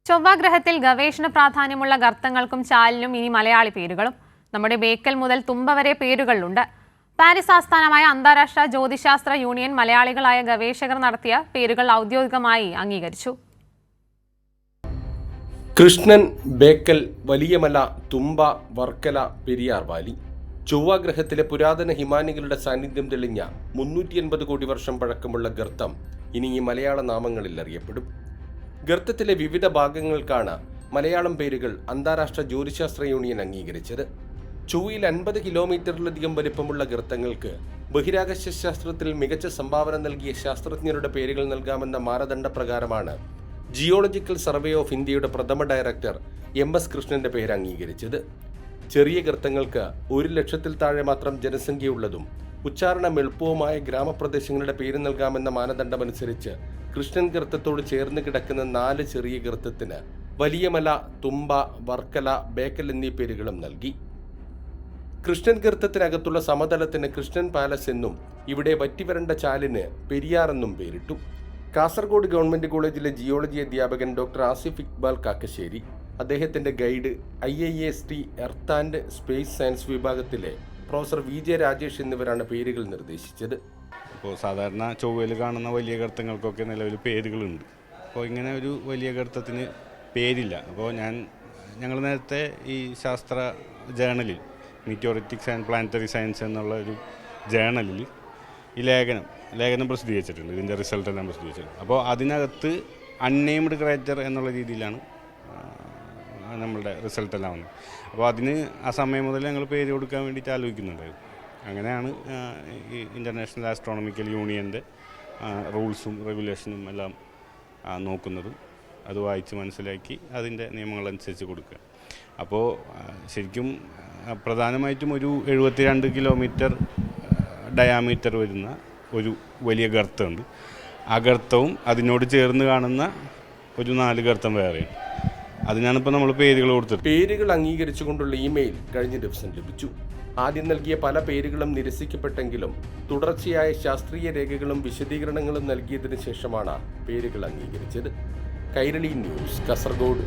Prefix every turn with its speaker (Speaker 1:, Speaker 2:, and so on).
Speaker 1: ചൊവ്വാഗ്രഹത്തിൽ ഗവേഷണ പ്രാധാന്യമുള്ള ഗർത്തങ്ങൾക്കും ചാലിനും ഇനി മലയാളി പേരുകളും. നമ്മുടെ ബേക്കൽ മുതൽ തുമ്പ വരെ പേരുകളുണ്ട്. പാരീസ് ആസ്ഥാനമായ അന്താരാഷ്ട്ര ജ്യോതിശാസ്ത്ര യൂണിയൻ മലയാളികളായ ഗവേഷകർ നടത്തിയ പേരുകൾ ഔദ്യോഗികമായി അംഗീകരിച്ചു.
Speaker 2: കൃഷ്ണൻ, ബേക്കൽ, വലിയമല, തുമ്പ, വർക്കല, പെരിയാർ വാലി. ചൊവ്വാഗ്രഹത്തിലെ പുരാതന ഹിമാനികളുടെ സാന്നിധ്യം തെളിഞ്ഞ 380 കോടി വർഷം പഴക്കമുള്ള ഗർത്തം ഇനി ഈ മലയാള നാമങ്ങളിൽ അറിയപ്പെടും. ഗർത്തത്തിലെ വിവിധ ഭാഗങ്ങൾക്കാണ് മലയാളം പേരുകൾ അന്താരാഷ്ട്ര ജ്യോതിശാസ്ത്ര യൂണിയൻ അംഗീകരിച്ചത്. ചൊവ്വയിൽ 50 കിലോമീറ്ററിലധികം വലിപ്പമുള്ള ഗർത്തങ്ങൾക്ക് ബഹിരാകാശ ശാസ്ത്രത്തിൽ മികച്ച സംഭാവന നൽകിയ ശാസ്ത്രജ്ഞരുടെ പേരുകൾ നൽകാമെന്ന മാനദണ്ഡപ്രകാരമാണ് ജിയോളജിക്കൽ സർവേ ഓഫ് ഇന്ത്യയുടെ പ്രഥമ ഡയറക്ടർ MS കൃഷ്ണന്റെ പേര് അംഗീകരിച്ചത്. ചെറിയ ഗർത്തങ്ങൾക്ക് 1 ലക്ഷത്തിൽ താഴെ മാത്രം ജനസംഖ്യയുള്ളതും ഉച്ചാരണം എളുപ്പവുമായ ഗ്രാമപ്രദേശങ്ങളുടെ പേര് നൽകാമെന്ന മാനദണ്ഡമനുസരിച്ച് കൃഷ്ണൻ ഗർത്തത്തോട് ചേർന്ന് കിടക്കുന്ന 4 ചെറിയ ഗർത്തത്തിന് വലിയമല, തുമ്പ, വർക്കല, ബേക്കൽ എന്നീ പേരുകളും നൽകി. കൃഷ്ണൻ ഗർത്തത്തിനകത്തുള്ള സമതലത്തിന് കൃഷ്ണൻ പാലസ് എന്നും ഇവിടെ വറ്റിവരണ്ട ചാലിന് പെരിയാർ എന്നും പേരിട്ടു. കാസർഗോഡ് ഗവൺമെന്റ് കോളേജിലെ ജിയോളജി അധ്യാപകൻ ഡോക്ടർ ആസിഫ് ഇക്ബാൽ കാക്കശ്ശേരി, അദ്ദേഹത്തിന്റെ guide IIST earth and space science വിഭാഗത്തിലെ പ്രൊഫസർ VJ രാജേഷ് എന്നിവരാണ് പേരുകൾ നിർദ്ദേശിച്ചത്.
Speaker 3: ഇപ്പോൾ സാധാരണ ചൊവ്വയിൽ കാണുന്ന വലിയ ഗർത്തങ്ങൾക്കൊക്കെ നിലവിൽ പേരുകളുണ്ട്. അപ്പോൾ ഇങ്ങനെ ഒരു വലിയ ഗർത്തത്തിന് പേരില്ല. അപ്പോൾ ഞങ്ങൾ നേരത്തെ ഈ ശാസ്ത്ര ജേണലിൽ മീറ്റിയോറിറ്റിക്സ് ആൻഡ് പ്ലാനറ്ററി സയൻസ് എന്നുള്ള ഒരു ജേണലിൽ ഈ ലേഖനം പ്രസിദ്ധീകരിച്ചിട്ടുണ്ട്. ഇതിൻ്റെ റിസൾട്ടെല്ലാം പ്രസിദ്ധീകരിച്ചിട്ടുണ്ട്. അപ്പോൾ അതിനകത്ത് അൺനെയിംഡ് ക്രേറ്റർ എന്നുള്ള രീതിയിലാണ് നമ്മളുടെ റിസൾട്ടെല്ലാം വന്നത്. അപ്പോൾ അതിന് ആ സമയം മുതൽ ഞങ്ങൾ പേര് കൊടുക്കാൻ വേണ്ടിയിട്ട് ആലോചിക്കുന്നുണ്ടായിരുന്നു. അങ്ങനെയാണ് ഈ ഇൻ്റർനാഷണൽ ആസ്ട്രോണമിക്കൽ യൂണിയൻ്റെ റൂൾസും റെഗുലേഷനും എല്ലാം നോക്കുന്നതും അത് വായിച്ച് മനസ്സിലാക്കി അതിൻ്റെ നിയമങ്ങളനുസരിച്ച് കൊടുക്കുക. അപ്പോൾ ശരിക്കും പ്രധാനമായിട്ടും ഒരു 72 കിലോമീറ്റർ ഡയാമീറ്റർ വരുന്ന ഒരു വലിയ ഗർത്തമുണ്ട്. ആ ഗർത്തവും അതിനോട് ചേർന്ന് കാണുന്ന ഒരു 4 ഗർത്തം വേറെയാണ്. അതിനാണിപ്പോൾ നമ്മൾ പേരുകൾ കൊടുത്തത്.
Speaker 2: പേരുകൾ അംഗീകരിച്ചുകൊണ്ടുള്ള ഇമെയിൽ കഴിഞ്ഞ ദിവസം ലഭിച്ചു. ആദ്യം നൽകിയ പല പേരുകളും നിരസിക്കപ്പെട്ടെങ്കിലും തുടർച്ചയായ ശാസ്ത്രീയ രേഖകളും വിശദീകരണങ്ങളും നൽകിയതിനു ശേഷമാണ് പേരുകൾ അംഗീകരിച്ചത്. കൈരളി ന്യൂസ്, കാസർഗോഡ്.